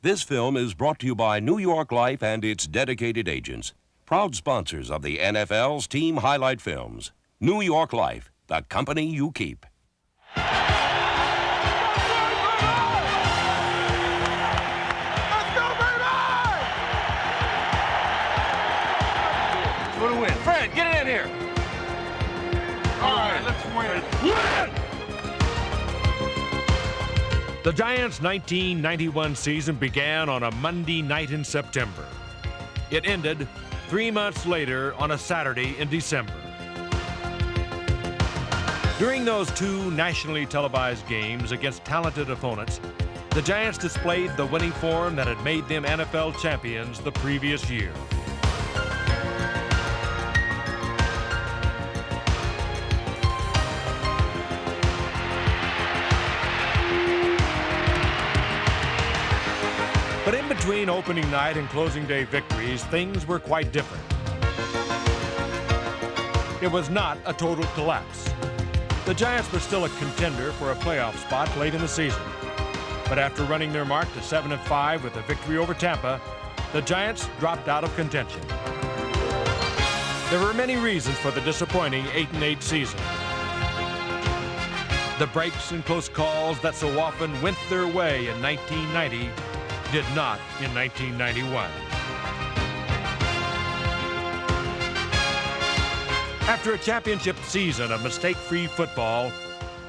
This film is brought to you by New York Life and its dedicated agents, proud sponsors of the NFL's team highlight films. New York Life, the company you keep. For the win. Fred, get it in here. All right, let's win. The Giants' 1991 season began on a Monday night in September. It ended 3 months later on a Saturday in December. During those two nationally televised games against talented opponents, the Giants displayed the winning form that had made them NFL champions the previous year. But in between opening night and closing day victories, things were quite different. It was not a total collapse. The Giants were still a contender for a playoff spot late in the season. But after running their mark to 7-5 with a victory over Tampa, the Giants dropped out of contention. There were many reasons for the disappointing 8-8 season. The breaks and close calls that so often went their way in 1990 did not in 1991. After a championship season of mistake-free football,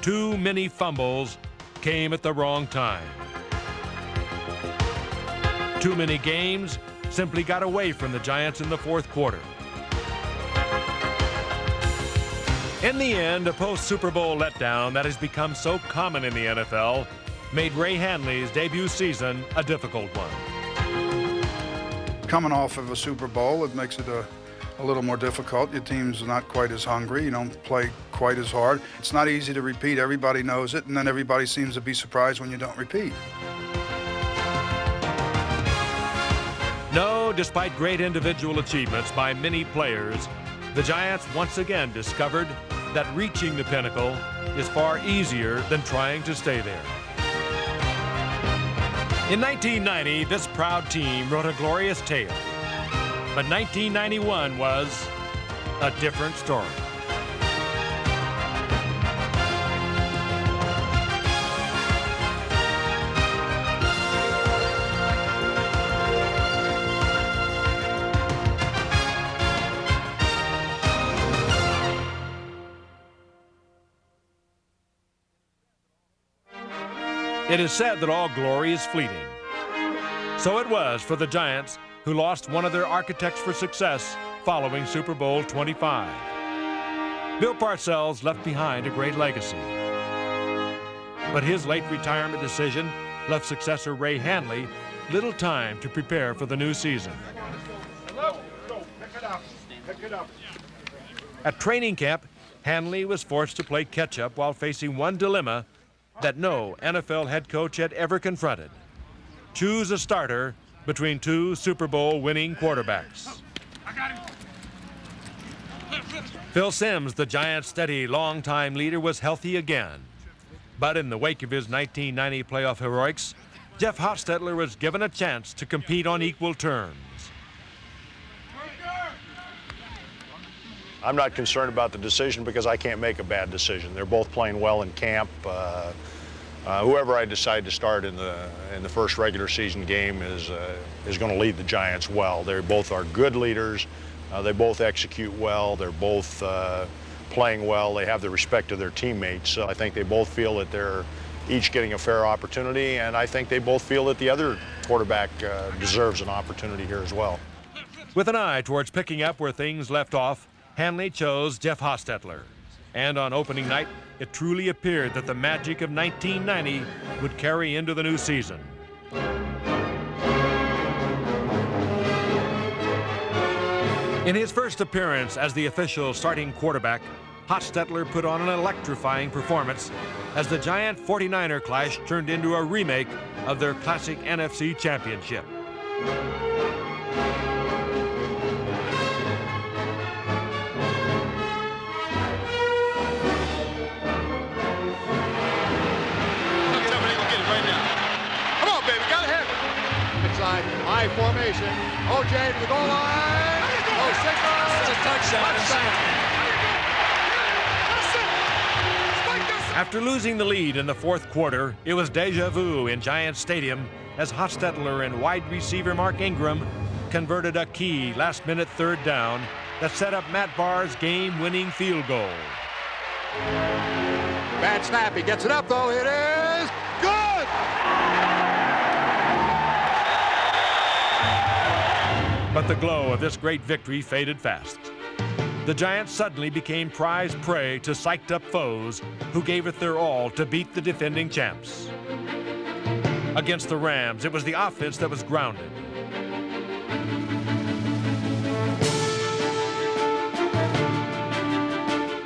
too many fumbles came at the wrong time. Too many games simply got away from the Giants in the fourth quarter. In the end, a post-Super Bowl letdown that has become so common in the NFL made Ray Hanley's debut season a difficult one. Coming off of a Super Bowl, it makes it a little more difficult. Your team's not quite as hungry. You don't play quite as hard. It's not easy to repeat. Everybody knows it, and then everybody seems to be surprised when you don't repeat. No, despite great individual achievements by many players, the Giants once again discovered that reaching the pinnacle is far easier than trying to stay there. In 1990, this proud team wrote a glorious tale. But 1991 was a different story. It is said that all glory is fleeting. So it was for the Giants, who lost one of their architects for success following Super Bowl 25. Bill Parcells left behind a great legacy. But his late retirement decision left successor Ray Hanley little time to prepare for the new season. At training camp, Hanley was forced to play catch-up while facing one dilemma that no NFL head coach had ever confronted: choose a starter between two Super Bowl winning quarterbacks. Phil Simms, the Giants' steady, long-time leader, was healthy again. But in the wake of his 1990 playoff heroics, Jeff Hostetler was given a chance to compete on equal terms. I'm not concerned about the decision because I can't make a bad decision. They're both playing well in camp. Whoever I decide to start in the first regular season game is going to lead the Giants well. They both are good leaders. They both execute well. They're both playing well. They have the respect of their teammates. So I think they both feel that they're each getting a fair opportunity, and I think they both feel that the other quarterback deserves an opportunity here as well. With an eye towards picking up where things left off, Hanley chose Jeff Hostetler. And on opening night, it truly appeared that the magic of 1990 would carry into the new season. In his first appearance as the official starting quarterback, Hostetler put on an electrifying performance as the Giant 49er clash turned into a remake of their classic NFC championship. formation. O.J. to the goal line. Oh, signal. It's a touchdown. After losing the lead in the fourth quarter, it was deja vu in Giants Stadium as Hostetler and wide receiver Mark Ingram converted a key last-minute third down that set up Matt Barr's game-winning field goal. Bad snap. He gets it up, though. It is good! But the glow of this great victory faded fast. The Giants suddenly became prize prey to psyched-up foes who gave it their all to beat the defending champs. Against the Rams, it was the offense that was grounded.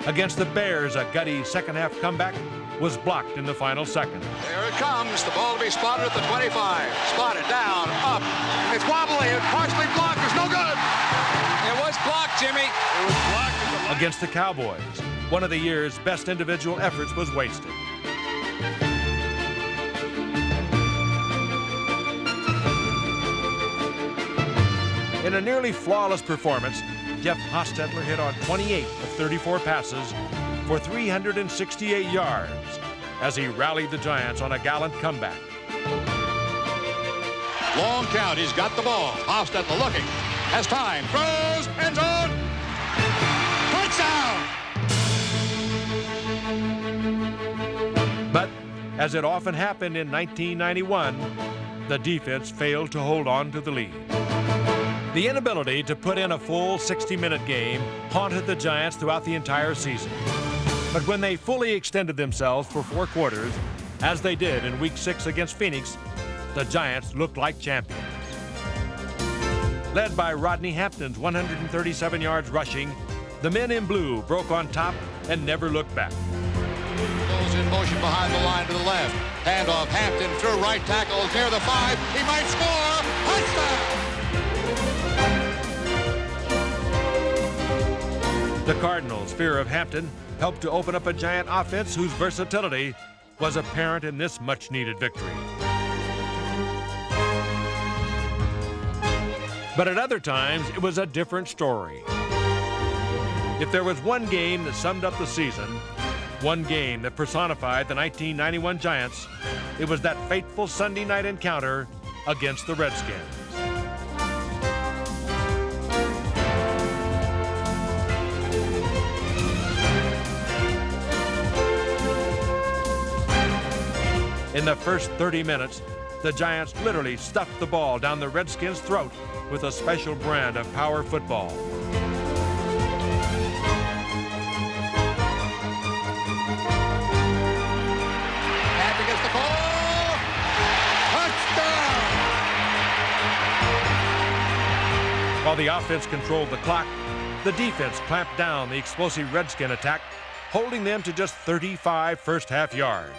Against the Bears, a gutty second-half comeback was blocked in the final second. There it comes. The ball to be spotted at the 25. Spotted, down, up. It's wobbly. It's partially blocked. It's no good. It was blocked, Jimmy. It was blocked. Against the Cowboys, one of the year's best individual efforts was wasted. In a nearly flawless performance, Jeff Hostetler hit on 28 of 34 passes for 368 yards as he rallied the Giants on a gallant comeback. Long count. He's got the ball. Hostetler looking. Has time. Throws. End zone. Touchdown. But as it often happened in 1991, the defense failed to hold on to the lead. The inability to put in a full 60-minute game haunted the Giants throughout the entire season. But when they fully extended themselves for 4 quarters, as they did in Week 6 against Phoenix, the Giants looked like champions. Led by Rodney Hampton's 137 yards rushing, the men in blue broke on top and never looked back. Goes in motion behind the line to the left. Handoff. Hampton through right tackle near the 5. He might score. Touchdown. The Cardinals' fear of Hampton helped to open up a Giant offense whose versatility was apparent in this much-needed victory. But at other times, it was a different story. If there was one game that summed up the season, one game that personified the 1991 Giants, it was that fateful Sunday night encounter against the Redskins. In the first 30 minutes, the Giants literally stuffed the ball down the Redskins' throat with a special brand of power football. Hampton gets the ball. Touchdown! While the offense controlled the clock, the defense clamped down the explosive Redskin attack, holding them to just 35 first-half yards.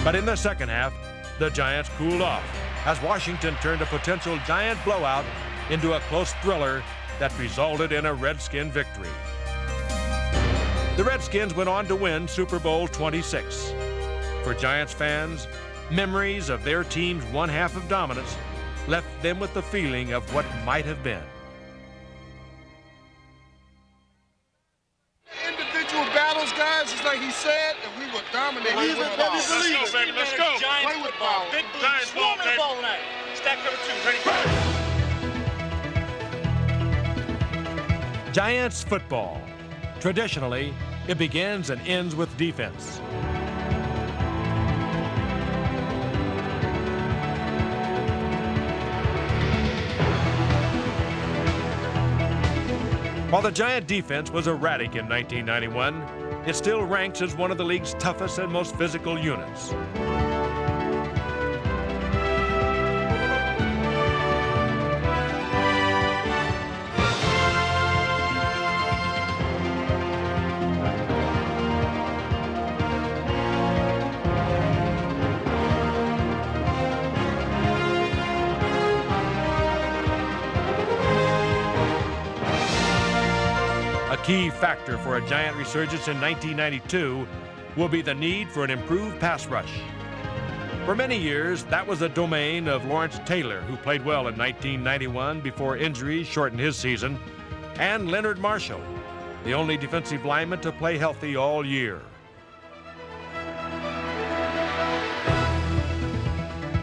But in the second half, the Giants cooled off as Washington turned a potential Giant blowout into a close thriller that resulted in a Redskin victory. The Redskins went on to win Super Bowl 26. For Giants fans, memories of their team's one half of dominance left them with the feeling of what might have been. Individual battles, guys, just like he said, and we were dominating. Let's go, baby. Let's go. Play with ball. Big blue. Giants ball, baby. Ball tonight. Stack number 2. Ready? Giants football. Traditionally, it begins and ends with defense. While the Giant defense was erratic in 1991, it still ranks as one of the league's toughest and most physical units. A key factor for a Giant resurgence in 1992 will be the need for an improved pass rush. For many years, that was the domain of Lawrence Taylor, who played well in 1991 before injuries shortened his season, and Leonard Marshall, the only defensive lineman to play healthy all year.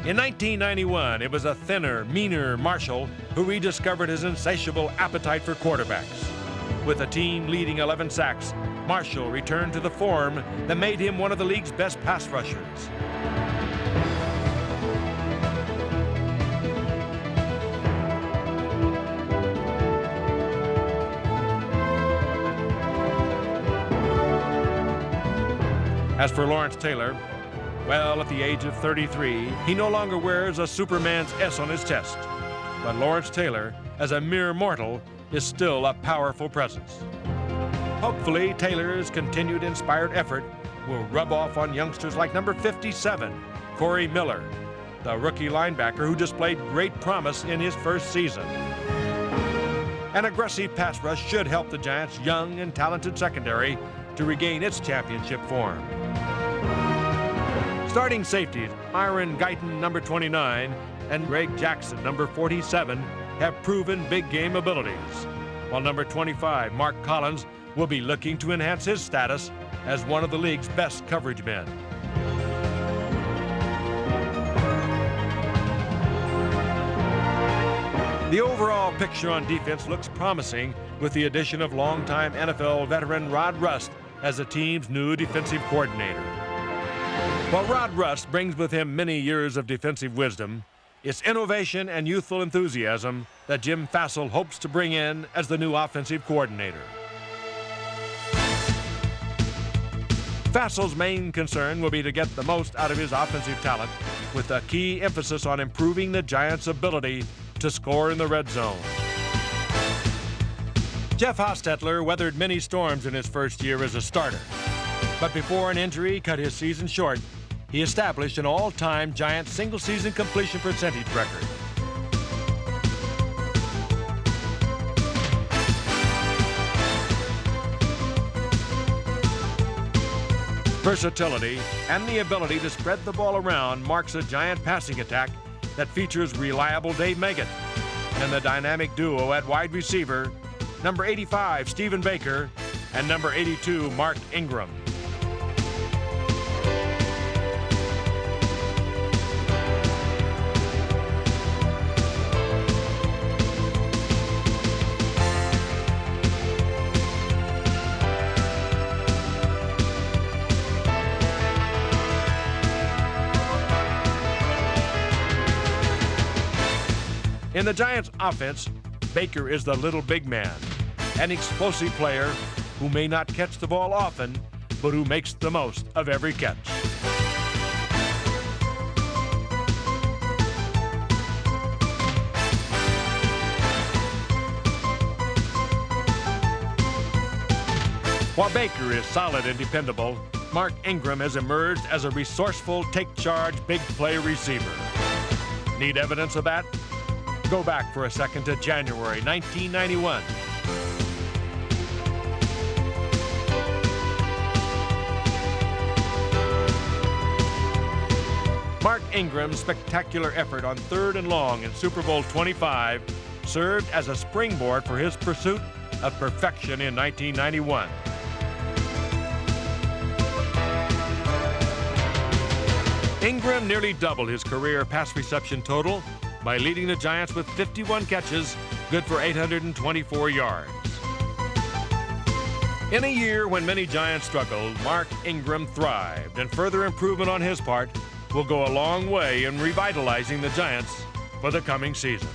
In 1991, it was a thinner, meaner Marshall who rediscovered his insatiable appetite for quarterbacks. With the team leading 11 sacks, Marshall returned to the form that made him one of the league's best pass rushers. As for Lawrence Taylor, well, at the age of 33, he no longer wears a Superman's S on his chest. But Lawrence Taylor, as a mere mortal, is still a powerful presence. Hopefully, Taylor's continued inspired effort will rub off on youngsters like number 57, Corey Miller, the rookie linebacker who displayed great promise in his first season. An aggressive pass rush should help the Giants' young and talented secondary to regain its championship form. Starting safeties, Myron Guyton, number 29, and Greg Jackson, number 47, have proven big game abilities, while number 25, Mark Collins, will be looking to enhance his status as one of the league's best coverage men. The overall picture on defense looks promising with the addition of longtime NFL veteran Rod Rust as the team's new defensive coordinator. While Rod Rust brings with him many years of defensive wisdom, it's innovation and youthful enthusiasm that Jim Fassel hopes to bring in as the new offensive coordinator. Fassel's main concern will be to get the most out of his offensive talent, with a key emphasis on improving the Giants' ability to score in the red zone. Jeff Hostetler weathered many storms in his first year as a starter, but before an injury cut his season short, he established an all-time Giant single-season completion percentage record. Versatility and the ability to spread the ball around marks a Giant passing attack that features reliable Dave Megan and the dynamic duo at wide receiver, number 85, Stephen Baker, and number 82, Mark Ingram. In the Giants' offense, Baker is the little big man, an explosive player who may not catch the ball often, but who makes the most of every catch. While Baker is solid and dependable, Mark Ingram has emerged as a resourceful, take-charge, big-play receiver. Need evidence of that? Go back for a second to January 1991. Mark Ingram's spectacular effort on 3rd and long in Super Bowl 25 served as a springboard for his pursuit of perfection in 1991. Ingram nearly doubled his career pass reception total by leading the Giants with 51 catches, good for 824 yards. In a year when many Giants struggled, Mark Ingram thrived, and further improvement on his part will go a long way in revitalizing the Giants for the coming season.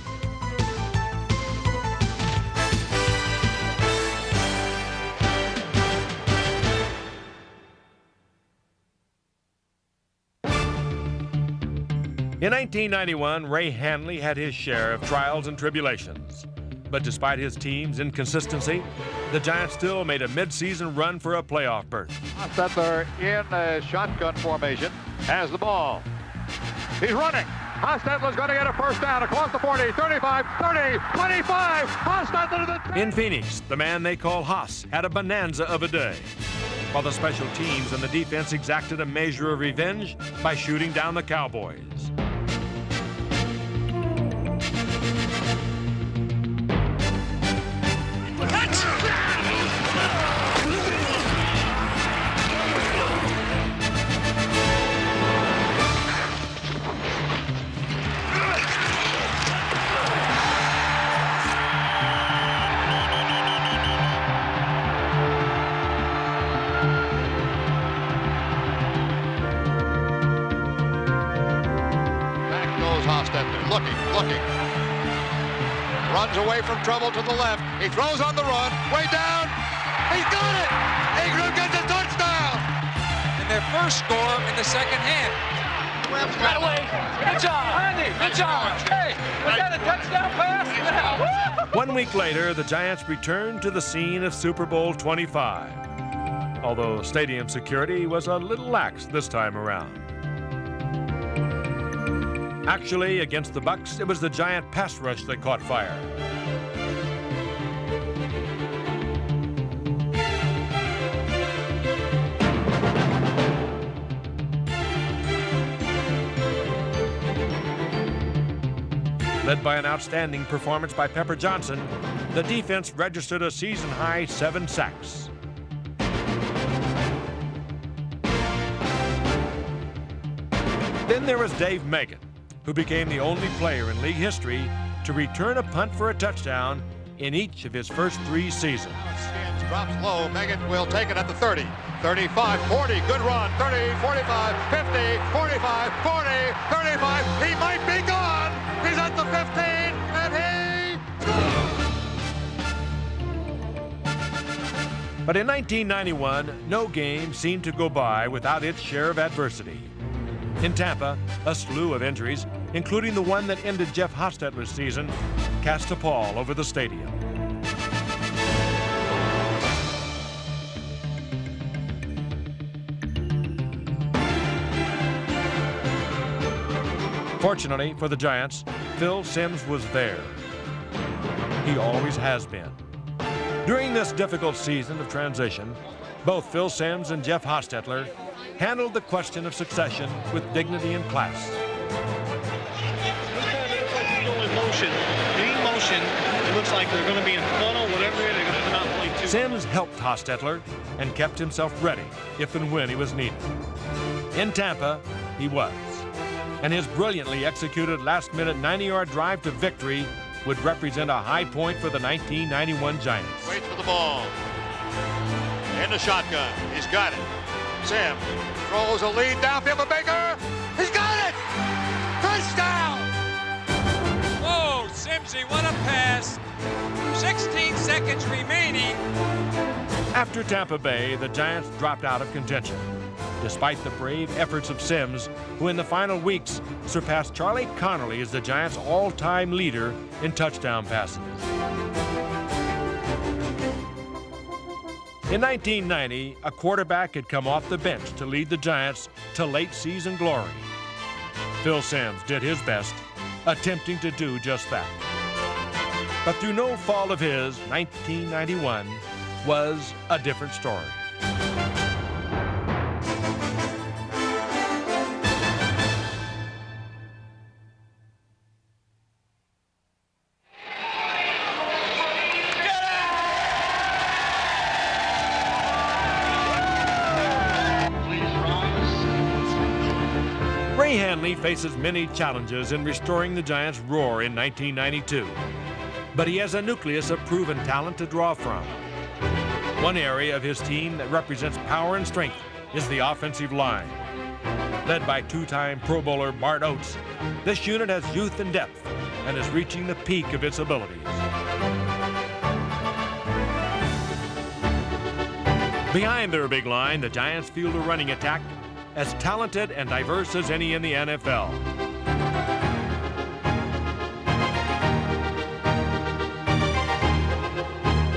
In 1991, Ray Hanley had his share of trials and tribulations. But despite his team's inconsistency, the Giants still made a midseason run for a playoff berth. Hostetler in a shotgun formation has the ball. He's running. Hostetler's going to get a first down across the 40, 35, 30, 25. Hostetler to the... In Phoenix, the man they call Haas had a bonanza of a day. while the special teams and the defense exacted a measure of revenge by shooting down the Cowboys. Looking. Runs away from trouble to the left. He throws on the run. Way down. He's got it. Ingram gets a touchdown. And their first score in the second half. Right away. Good job, Andy. Good job. Hey, was that a touchdown pass? 1 week later, the Giants returned to the scene of Super Bowl 25. Although stadium security was a little lax this time around. Actually, against the Bucs, it was the Giant pass rush that caught fire. Led by an outstanding performance by Pepper Johnson, the defense registered a season-high 7 sacks. Then there was Dave Meggett, who became the only player in league history to return a punt for a touchdown in each of his first 3 seasons. Skins drops low. Meggett will take it at the 30, 35, 40. Good run. 30, 45, 50, 45, 40, 35. He might be gone. He's at the 15, and he... But in 1991, no game seemed to go by without its share of adversity. In Tampa, a slew of injuries, including the one that ended Jeff Hostetler's season, cast a pall over the stadium. Fortunately for the Giants, Phil Simms was there. He always has been. During this difficult season of transition, both Phil Simms and Jeff Hostetler handled the question of succession with dignity and class. This time it looks like he's going in motion. In motion, it looks like they're going to be in funnel, whatever they're going to not play too. Simms helped Hostetler and kept himself ready if and when he was needed. In Tampa, he was. And his brilliantly executed last-minute 90-yard drive to victory would represent a high point for the 1991 Giants. Waits for the ball. In the shotgun. He's got it. Simms throws a lead downfield for Baker. He's got it! Touchdown! Whoa, Simsy, what a pass. 16 seconds remaining. After Tampa Bay, the Giants dropped out of contention, despite the brave efforts of Simms, who in the final weeks surpassed Charlie Connolly as the Giants' all-time leader in touchdown passes. In 1990, a quarterback had come off the bench to lead the Giants to late-season glory. Phil Simms did his best, attempting to do just that. But through no fault of his, 1991 was a different story. Ray Hanley faces many challenges in restoring the Giants' roar in 1992. But he has a nucleus of proven talent to draw from. One area of his team that represents power and strength is the offensive line. Led by 2-time Pro Bowler Bart Oates, this unit has youth and depth and is reaching the peak of its abilities. Behind their big line, the Giants field a running attack as talented and diverse as any in the NFL.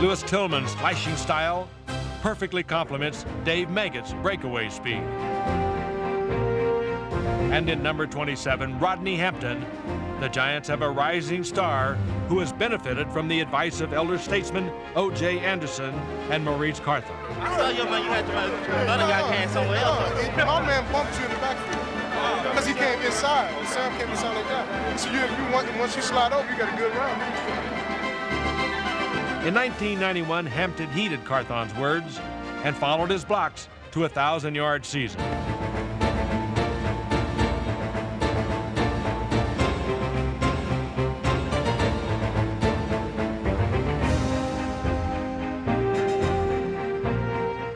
Louis Tillman's flashing style perfectly complements Dave Meggett's breakaway speed. And in number 27, Rodney Hampton the Giants have a rising star who has benefited from the advice of elder statesmen O.J. Anderson and Maurice Carthon. I saw your man, you had to run a guy can somewhere else. My man bumped you in the backfield because he came inside. Sam came inside like that. So once you slide over, you got a good run. In 1991, Hampton heeded Carthon's words and followed his blocks to a 1,000-yard season.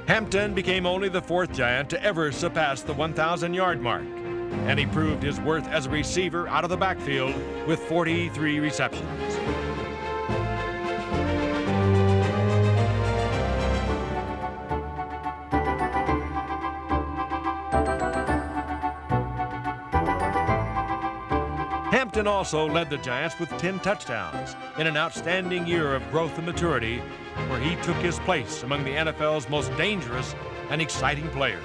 Hampton became only the 4th Giant to ever surpass the 1,000-yard mark, and he proved his worth as a receiver out of the backfield with 43 receptions. Hampton also led the Giants with 10 touchdowns in an outstanding year of growth and maturity, where he took his place among the NFL's most dangerous and exciting players.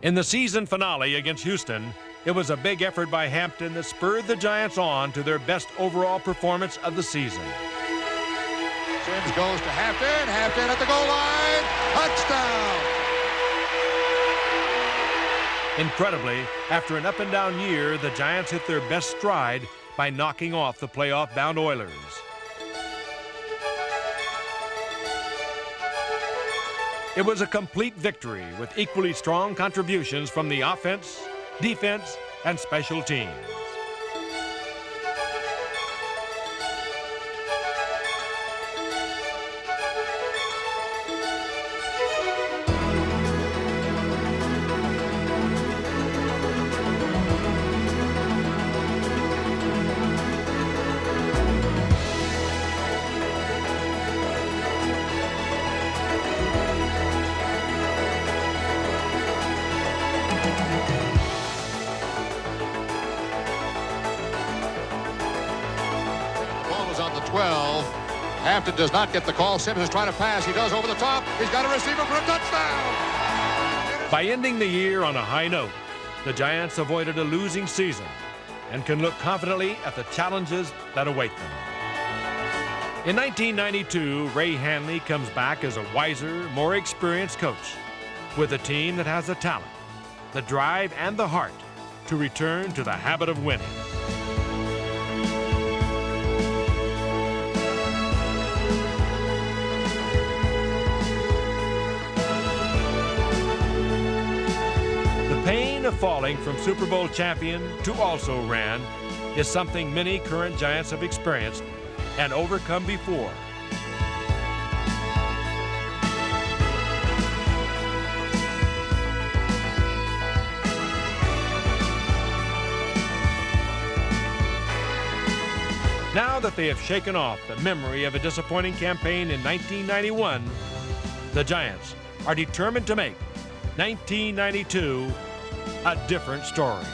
In the season finale against Houston, it was a big effort by Hampton that spurred the Giants on to their best overall performance of the season. Sims goes to Hampton. Hampton at the goal line. Touchdown! Incredibly, after an up-and-down year, the Giants hit their best stride by knocking off the playoff-bound Oilers. It was a complete victory with equally strong contributions from the offense, defense, and special teams. Hampton does not get the call. Sims is trying to pass. He does over the top. He's got a receiver for a touchdown. By ending the year on a high note, the Giants avoided a losing season and can look confidently at the challenges that await them. In 1992, Ray Hanley comes back as a wiser, more experienced coach with a team that has the talent, the drive, and the heart to return to the habit of winning. The pain of falling from Super Bowl champion to also-ran is something many current Giants have experienced and overcome before. Now that they have shaken off the memory of a disappointing campaign in 1991, the Giants are determined to make 1992 a different story.